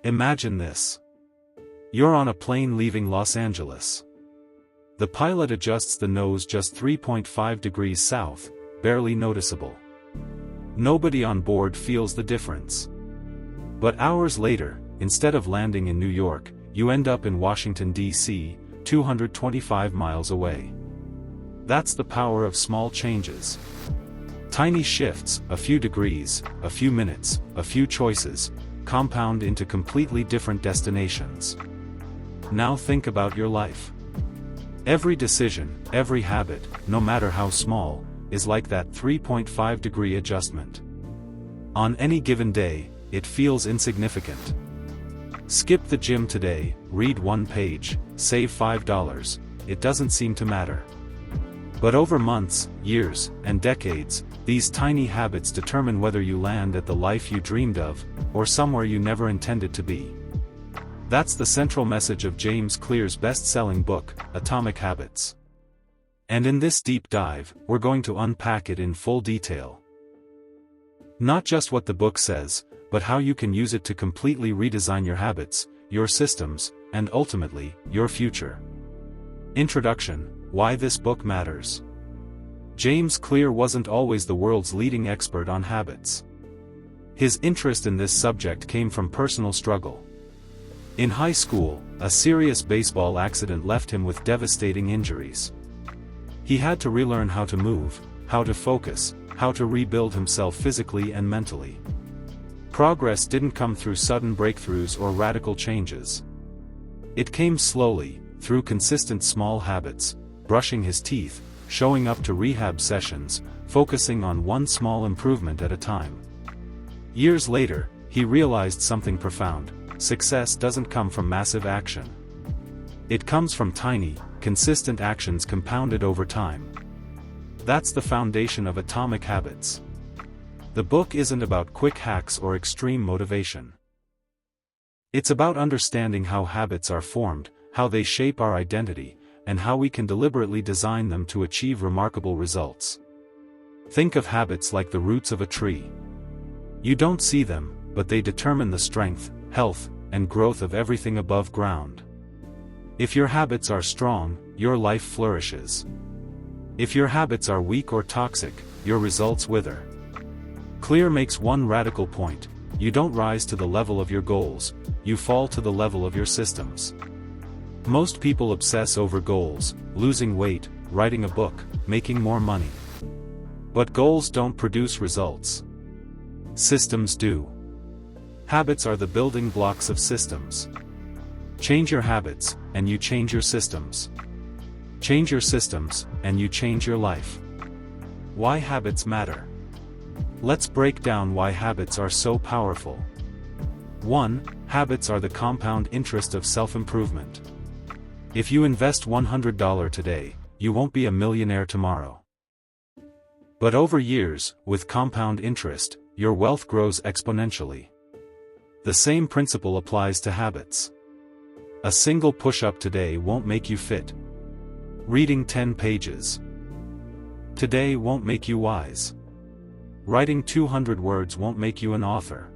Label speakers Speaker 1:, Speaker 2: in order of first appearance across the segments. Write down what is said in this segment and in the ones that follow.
Speaker 1: Imagine this. You're on a plane leaving Los Angeles. The pilot adjusts the nose just 3.5 degrees south, barely noticeable. Nobody on board feels the difference. But hours later, instead of landing in New York, you end up in Washington, D.C., 225 miles away. That's the power of small changes. Tiny shifts, a few degrees, a few minutes, a few choices, compound into completely different destinations. Now think about your life. Every decision, every habit, no matter how small, is like that 3.5-degree adjustment. On any given day, it feels insignificant. Skip the gym today, read one page, save $5, it doesn't seem to matter. But over months, years, and decades, these tiny habits determine whether you land at the life you dreamed of, or somewhere you never intended to be. That's the central message of James Clear's best-selling book, Atomic Habits. And in this deep dive, we're going to unpack it in full detail. Not just what the book says, but how you can use it to completely redesign your habits, your systems, and ultimately, your future. Introduction: Why this book matters. James Clear wasn't always the world's leading expert on habits. His interest in this subject came from personal struggle. In high school, a serious baseball accident left him with devastating injuries. He had to relearn how to move, how to focus, how to rebuild himself physically and mentally. Progress didn't come through sudden breakthroughs or radical changes. It came slowly, through consistent small habits, brushing his teeth, showing up to rehab sessions, focusing on one small improvement at a time. Years later, he realized something profound: success doesn't come from massive action. It comes from tiny, consistent actions compounded over time. That's the foundation of Atomic Habits. The book isn't about quick hacks or extreme motivation. It's about understanding how habits are formed, how they shape our identity, and how we can deliberately design them to achieve remarkable results. Think of habits like the roots of a tree. You don't see them, but they determine the strength, health, and growth of everything above ground. If your habits are strong, your life flourishes. If your habits are weak or toxic, your results wither. Clear makes one radical point: you don't rise to the level of your goals, you fall to the level of your systems. Most people obsess over goals: losing weight, writing a book, making more money. But goals don't produce results. Systems do. Habits are the building blocks of systems. Change your habits, and you change your systems. Change your systems, and you change your life. Why habits matter. Let's break down why habits are so powerful. 1. Habits are the compound interest of self-improvement. If you invest $100 today, you won't be a millionaire tomorrow. But over years, with compound interest, your wealth grows exponentially. The same principle applies to habits. A single push-up today won't make you fit. Reading 10 pages today won't make you wise. Writing 200 words won't make you an author.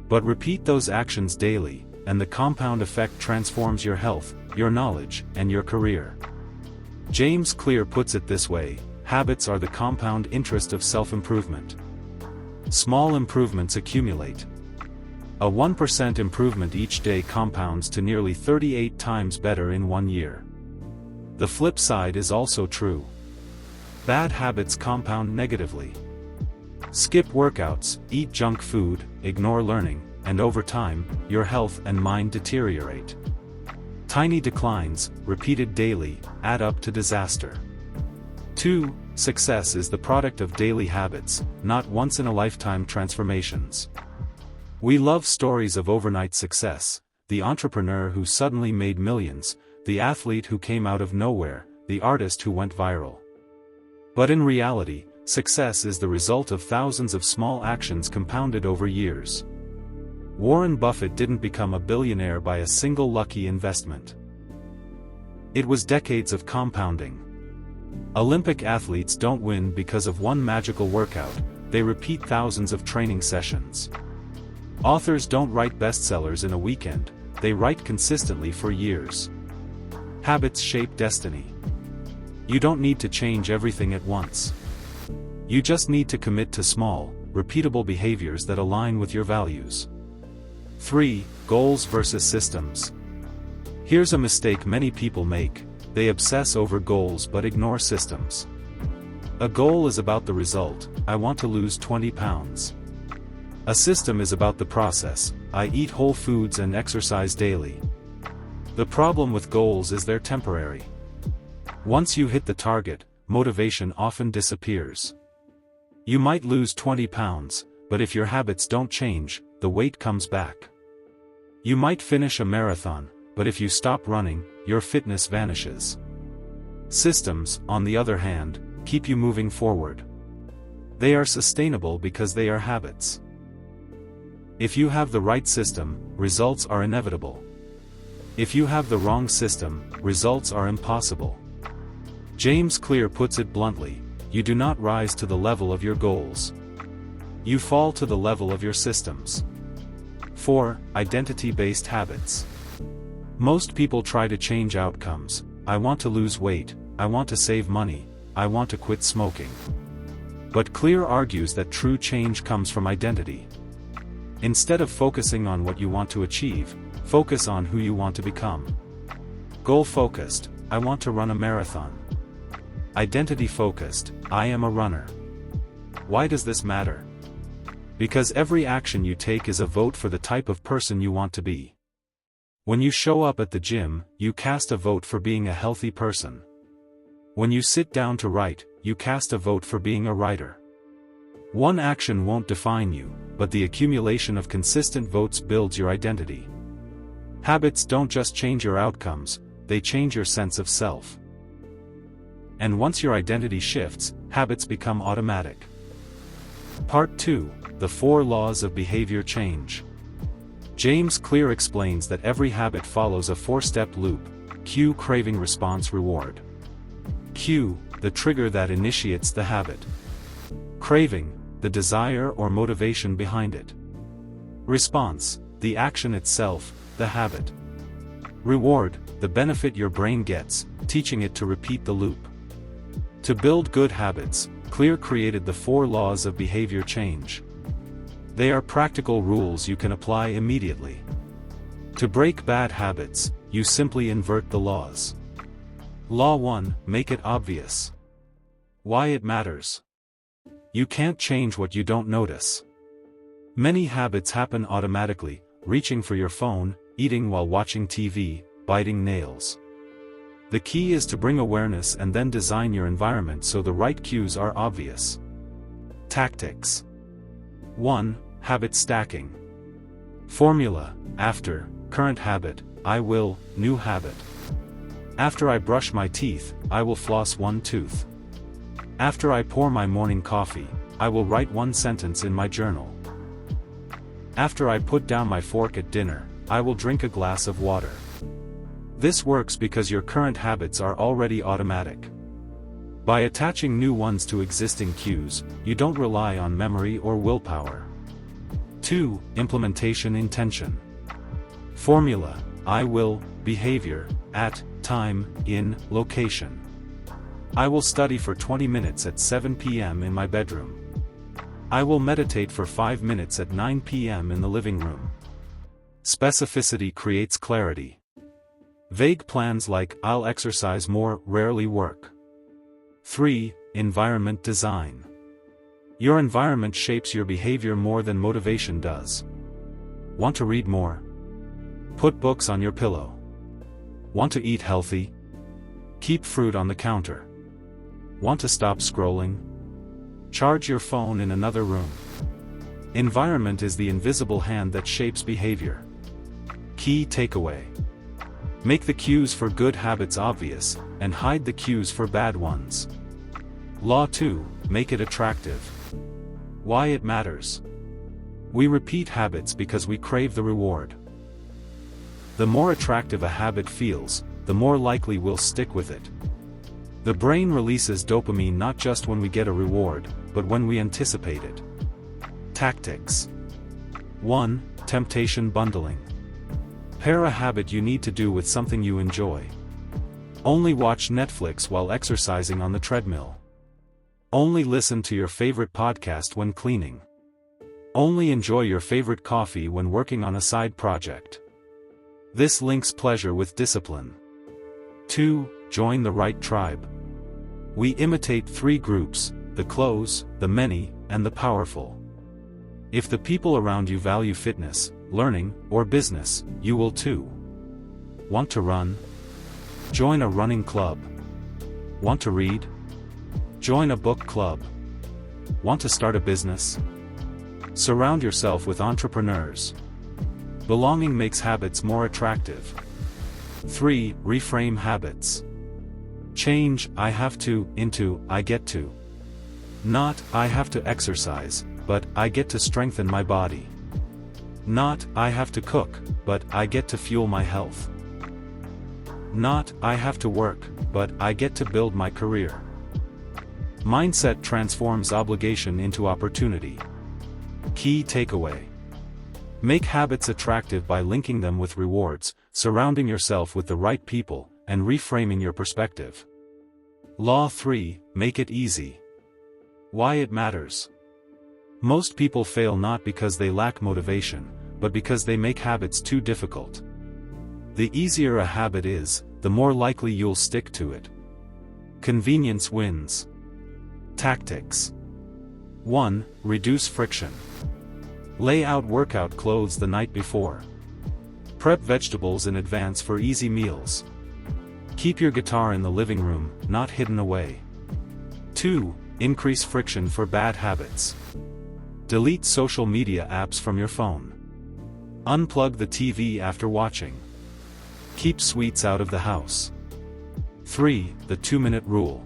Speaker 1: But repeat those actions daily, and the compound effect transforms your health, your knowledge, and your career. James Clear puts it this way: habits are the compound interest of self-improvement. Small improvements accumulate. A 1% improvement each day compounds to nearly 38 times better in 1 year. The flip side is also true. Bad habits compound negatively. Skip workouts, eat junk food, ignore learning, and over time, your health and mind deteriorate. Tiny declines, repeated daily, add up to disaster. 2. Success is the product of daily habits, not once-in-a-lifetime transformations. We love stories of overnight success: the entrepreneur who suddenly made millions, the athlete who came out of nowhere, the artist who went viral. But in reality, success is the result of thousands of small actions compounded over years. Warren Buffett didn't become a billionaire by a single lucky investment. It was decades of compounding. Olympic athletes don't win because of one magical workout, they repeat thousands of training sessions. Authors don't write bestsellers in a weekend, they write consistently for years. Habits shape destiny. You don't need to change everything at once. You just need to commit to small, repeatable behaviors that align with your values. 3. Goals versus systems. Here's a mistake many people make: they obsess over goals but ignore systems. A goal is about the result: I want to lose 20 pounds. A system is about the process: I eat whole foods and exercise daily. The problem with goals is they're temporary. Once you hit the target, motivation often disappears. You might lose 20 pounds, but if your habits don't change, the weight comes back. You might finish a marathon, but if you stop running, your fitness vanishes. Systems, on the other hand, keep you moving forward. They are sustainable because they are habits. If you have the right system, results are inevitable. If you have the wrong system, results are impossible. James Clear puts it bluntly: you do not rise to the level of your goals. You fall to the level of your systems. 4. Identity-based habits. Most people try to change outcomes: I want to lose weight, I want to save money, I want to quit smoking. But Clear argues that true change comes from identity. Instead of focusing on what you want to achieve, focus on who you want to become. Goal-focused: I want to run a marathon. Identity-focused: I am a runner. Why does this matter? Because every action you take is a vote for the type of person you want to be. When you show up at the gym, you cast a vote for being a healthy person. When you sit down to write, you cast a vote for being a writer. One action won't define you, but the accumulation of consistent votes builds your identity. Habits don't just change your outcomes, they change your sense of self. And once your identity shifts, habits become automatic. Part 2: The 4 Laws of Behavior Change. James Clear explains that every habit follows a 4-step loop: cue, craving, response, reward. Cue, the trigger that initiates the habit. Craving, the desire or motivation behind it. Response, the action itself, the habit. Reward, the benefit your brain gets, teaching it to repeat the loop. To build good habits, Clear created the 4 laws of behavior change. They are practical rules you can apply immediately. To break bad habits, you simply invert the laws. Law 1: Make it obvious. Why it matters. You can't change what you don't notice. Many habits happen automatically: reaching for your phone, eating while watching TV, biting nails. The key is to bring awareness and then design your environment so the right cues are obvious. Tactics. 1. Habit stacking. Formula: after, current habit, I will, new habit. After I brush my teeth, I will floss 1 tooth. After I pour my morning coffee, I will write 1 sentence in my journal. After I put down my fork at dinner, I will drink a glass of water. This works because your current habits are already automatic. By attaching new ones to existing cues, you don't rely on memory or willpower. 2. Implementation intention. Formula: I will, behavior, at, time, in, location. I will study for 20 minutes at 7 p.m. in my bedroom. I will meditate for 5 minutes at 9 p.m. in the living room. Specificity creates clarity. Vague plans like "I'll exercise more" rarely work. 3. Environment design. Your environment shapes your behavior more than motivation does. Want to read more? Put books on your pillow. Want to eat healthy? Keep fruit on the counter. Want to stop scrolling? Charge your phone in another room. Environment is the invisible hand that shapes behavior. Key takeaway: make the cues for good habits obvious, and hide the cues for bad ones. Law 2: make it attractive. Why it matters. We repeat habits because we crave the reward. The more attractive a habit feels, the more likely we'll stick with it. The brain releases dopamine not just when we get a reward, but when we anticipate it. Tactics. 1. Temptation bundling. Pair a habit you need to do with something you enjoy. Only watch Netflix while exercising on the treadmill. Only listen to your favorite podcast when cleaning. Only enjoy your favorite coffee when working on a side project. This links pleasure with discipline. 2. Join the right tribe. We imitate 3 groups: the close, the many, and the powerful. If the people around you value fitness, learning, or business, you will too. Want to run? Join a running club. Want to read? Join a book club. Want to start a business? Surround yourself with entrepreneurs. Belonging makes habits more attractive. 3. Reframe habits. Change "I have to" into "I get to." Not "I have to exercise," but "I get to strengthen my body." Not "I have to cook," but "I get to fuel my health." Not "I have to work," but "I get to build my career." Mindset transforms obligation into opportunity. Key takeaway. Make habits attractive by linking them with rewards, surrounding yourself with the right people, and reframing your perspective. Law 3, make it easy. Why it matters. Most people fail not because they lack motivation, but because they make habits too difficult. The easier a habit is, the more likely you'll stick to it. Convenience wins. Tactics. 1. Reduce friction. Lay out workout clothes the night before. Prep vegetables in advance for easy meals. Keep your guitar in the living room, not hidden away. 2. Increase friction for bad habits. Delete social media apps from your phone. Unplug the TV after watching. Keep sweets out of the house. 3. The 2-minute rule.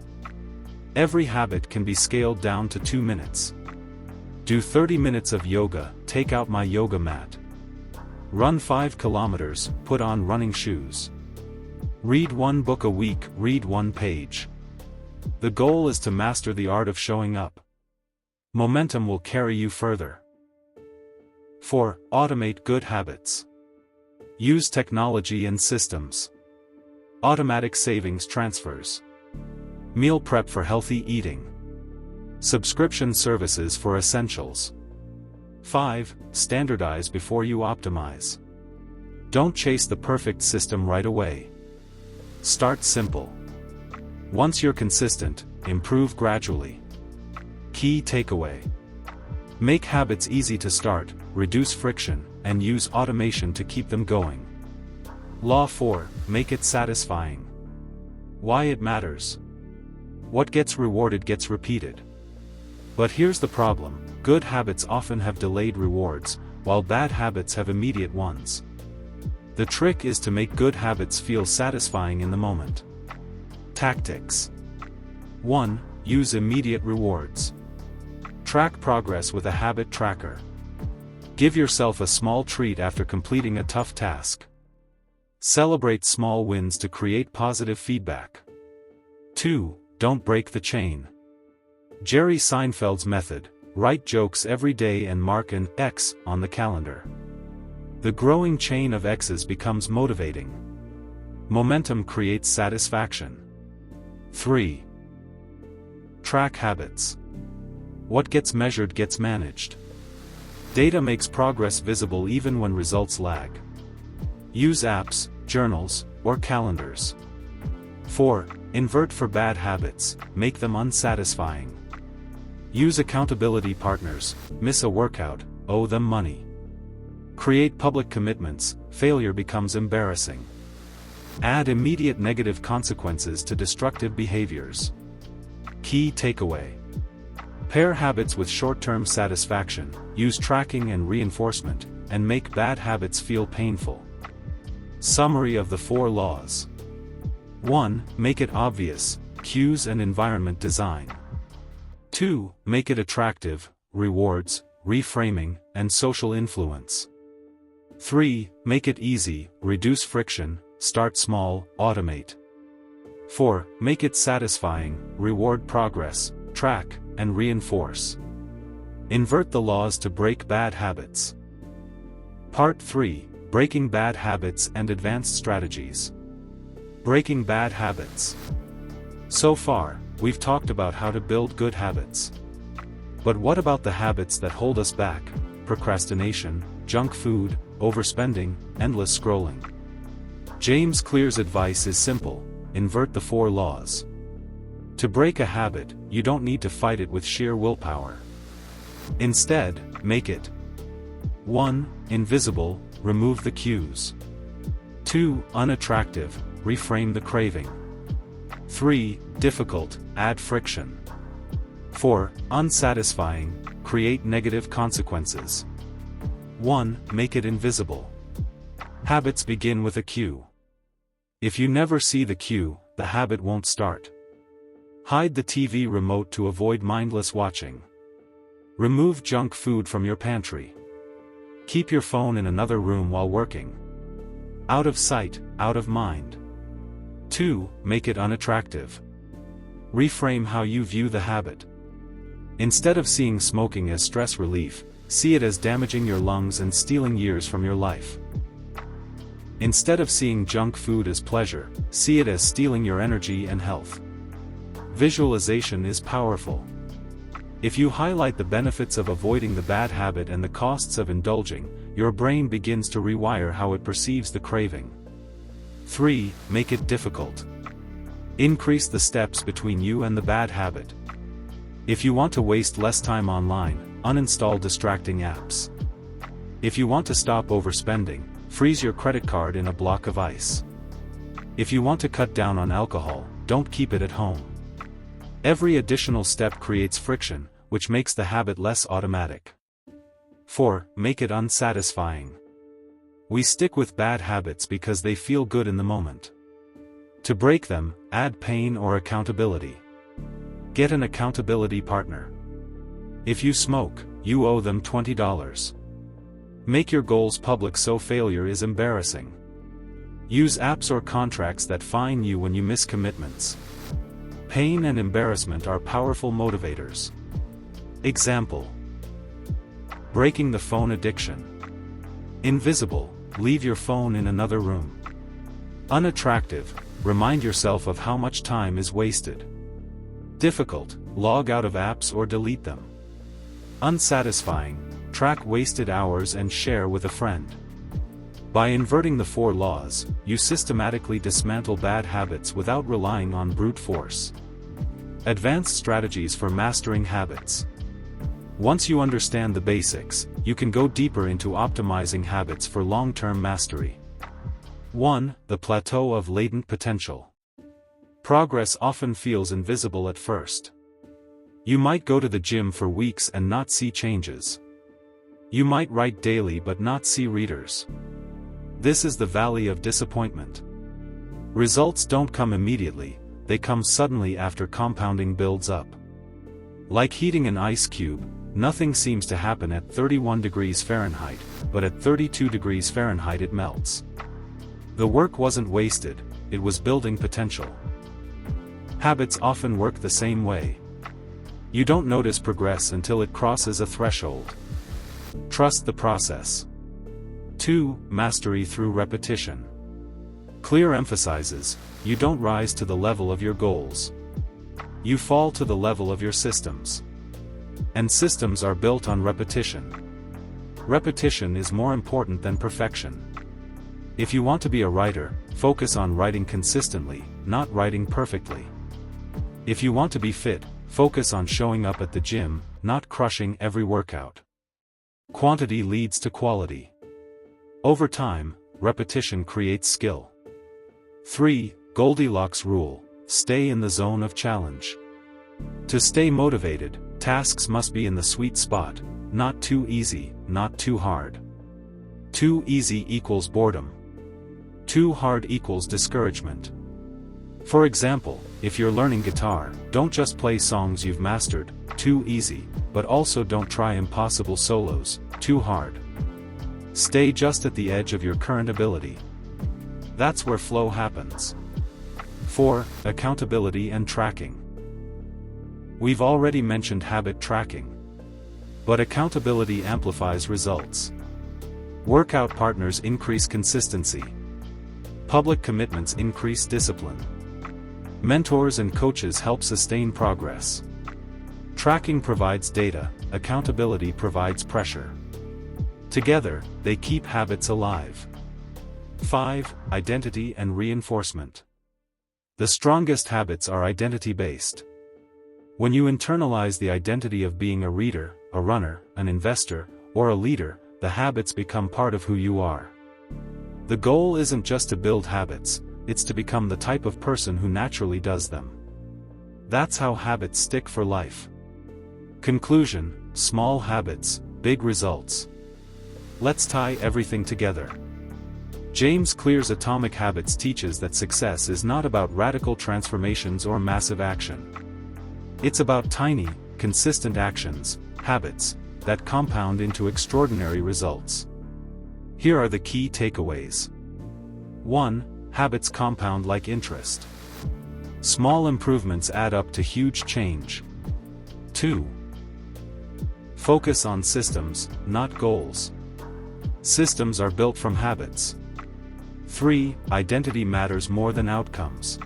Speaker 1: Every habit can be scaled down to 2 minutes. Do 30 minutes of yoga, take out my yoga mat. Run 5 kilometers, put on running shoes. Read 1 book a week, read 1 page. The goal is to master the art of showing up. Momentum will carry you further. 4. Automate good habits. Use technology and systems. Automatic savings transfers. Meal prep for healthy eating. Subscription services for essentials. 5. Standardize before you optimize. Don't chase the perfect system right away. Start simple. Once you're consistent, improve gradually. Key takeaway. Make habits easy to start, reduce friction, and use automation to keep them going. Law 4, make it satisfying. Why it matters. What gets rewarded gets repeated. But here's the problem, good habits often have delayed rewards, while bad habits have immediate ones. The trick is to make good habits feel satisfying in the moment. Tactics. 1. Use immediate rewards. Track progress with a habit tracker. Give yourself a small treat after completing a tough task. Celebrate small wins to create positive feedback. 2. Don't break the chain. Jerry Seinfeld's method, write jokes every day and mark an X on the calendar. The growing chain of X's becomes motivating. Momentum creates satisfaction. 3. Track habits. What gets measured gets managed. Data makes progress visible even when results lag. Use apps, journals, or calendars. 4. Invert for bad habits, make them unsatisfying. Use accountability partners, miss a workout, owe them money. Create public commitments, failure becomes embarrassing. Add immediate negative consequences to destructive behaviors. Key takeaway. Pair habits with short-term satisfaction, use tracking and reinforcement, and make bad habits feel painful. Summary of the 4 laws. 1. Make it obvious, cues and environment design. 2. Make it attractive, rewards, reframing, and social influence. 3. Make it easy, reduce friction, start small, automate. 4. Make it satisfying, reward progress, track, and reinforce. Invert the laws to break bad habits. Part 3, Breaking Bad Habits and Advanced Strategies. Breaking bad habits. So far, we've talked about how to build good habits. But what about the habits that hold us back? Procrastination, junk food, overspending, endless scrolling. James Clear's advice is simple: invert the 4 laws. To break a habit, you don't need to fight it with sheer willpower. Instead, make it 1. Invisible, remove the cues. 2. Unattractive, reframe the craving. 3. Difficult, add friction. 4. Unsatisfying, create negative consequences. 1. Make it invisible. Habits begin with a cue. If you never see the cue, the habit won't start. Hide the TV remote to avoid mindless watching. Remove junk food from your pantry. Keep your phone in another room while working. Out of sight, out of mind. 2. Make it unattractive. Reframe how you view the habit. Instead of seeing smoking as stress relief, see it as damaging your lungs and stealing years from your life. Instead of seeing junk food as pleasure, see it as stealing your energy and health. Visualization is powerful. If you highlight the benefits of avoiding the bad habit and the costs of indulging, your brain begins to rewire how it perceives the craving. 3. Make it difficult. Increase the steps between you and the bad habit. If you want to waste less time online, uninstall distracting apps. If you want to stop overspending, freeze your credit card in a block of ice. If you want to cut down on alcohol, don't keep it at home. Every additional step creates friction, which makes the habit less automatic. 4. Make it unsatisfying. We stick with bad habits because they feel good in the moment. To break them, add pain or accountability. Get an accountability partner. If you smoke, you owe them $20. Make your goals public so failure is embarrassing. Use apps or contracts that fine you when you miss commitments. Pain and embarrassment are powerful motivators. Example: breaking the phone addiction. Invisible, leave your phone in another room. Unattractive, remind yourself of how much time is wasted. Difficult, log out of apps or delete them. Unsatisfying, track wasted hours and share with a friend. By inverting the 4 laws, you systematically dismantle bad habits without relying on brute force. Advanced strategies for mastering habits. Once you understand the basics, you can go deeper into optimizing habits for long-term mastery. 1. The plateau of latent potential. Progress often feels invisible at first. You might go to the gym for weeks and not see changes. You might write daily but not see readers. This is the valley of disappointment. Results don't come immediately, they come suddenly after compounding builds up. Like heating an ice cube, nothing seems to happen at 31 degrees Fahrenheit, but at 32 degrees Fahrenheit it melts. The work wasn't wasted, it was building potential. Habits often work the same way. You don't notice progress until it crosses a threshold. Trust the process. 2. Mastery through repetition. Clear emphasizes, you don't rise to the level of your goals. You fall to the level of your systems. And systems are built on repetition. Repetition is more important than perfection. If you want to be a writer, focus on writing consistently, not writing perfectly. If you want to be fit, focus on showing up at the gym, not crushing every workout. Quantity leads to quality. Over time, repetition creates skill. 3. Goldilocks rule: stay in the zone of challenge. To stay motivated, tasks must be in the sweet spot, not too easy, not too hard. Too easy equals boredom. Too hard equals discouragement. For example, if you're learning guitar, don't just play songs you've mastered, too easy, but also don't try impossible solos, too hard. Stay just at the edge of your current ability. That's where flow happens. 4. Accountability and tracking. We've already mentioned habit tracking. But accountability amplifies results. Workout partners increase consistency. Public commitments increase discipline. Mentors and coaches help sustain progress. Tracking provides data, accountability provides pressure. Together, they keep habits alive. 5. Identity and reinforcement. The strongest habits are identity-based. When you internalize the identity of being a reader, a runner, an investor, or a leader, the habits become part of who you are. The goal isn't just to build habits, it's to become the type of person who naturally does them. That's how habits stick for life. Conclusion: small habits, big results. Let's tie everything together. James Clear's Atomic Habits teaches that success is not about radical transformations or massive action. It's about tiny, consistent actions, habits, that compound into extraordinary results. Here are the key takeaways. 1. Habits compound like interest. Small improvements add up to huge change. 2. Focus on systems, not goals. Systems are built from habits. 3. Identity matters more than outcomes.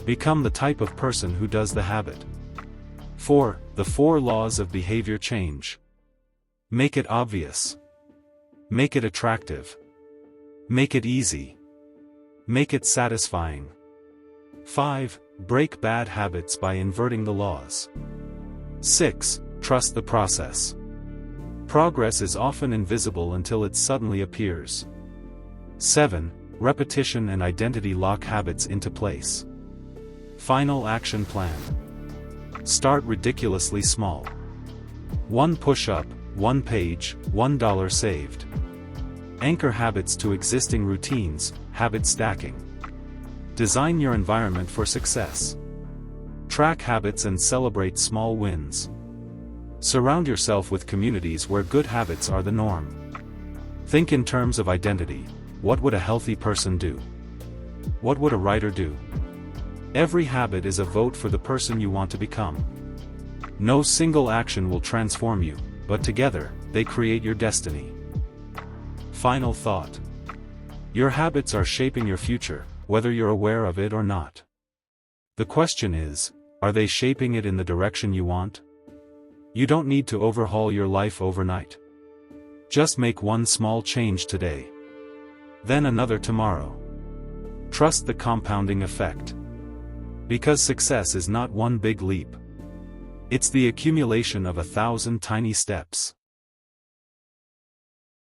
Speaker 1: Become the type of person who does the habit. 4. The 4 laws of behavior change. Make it obvious. Make it attractive. Make it easy. Make it satisfying. 5. Break bad habits by inverting the laws. 6. Trust the process. Progress is often invisible until it suddenly appears. 7. Repetition and identity lock habits into place. Final action plan. Start ridiculously small. 1 push-up, 1 page, $1 saved. Anchor habits to existing routines, habit stacking. Design your environment for success. Track habits and celebrate small wins. Surround yourself with communities where good habits are the norm. Think in terms of identity. What would a healthy person do? What would a writer do? Every habit is a vote for the person you want to become. No single action will transform you, but together, they create your destiny. Final thought. Your habits are shaping your future, whether you're aware of it or not. The question is, are they shaping it in the direction you want? You don't need to overhaul your life overnight. Just make one small change today. Then another tomorrow. Trust the compounding effect. Because success is not one big leap. It's the accumulation of 1,000 tiny steps.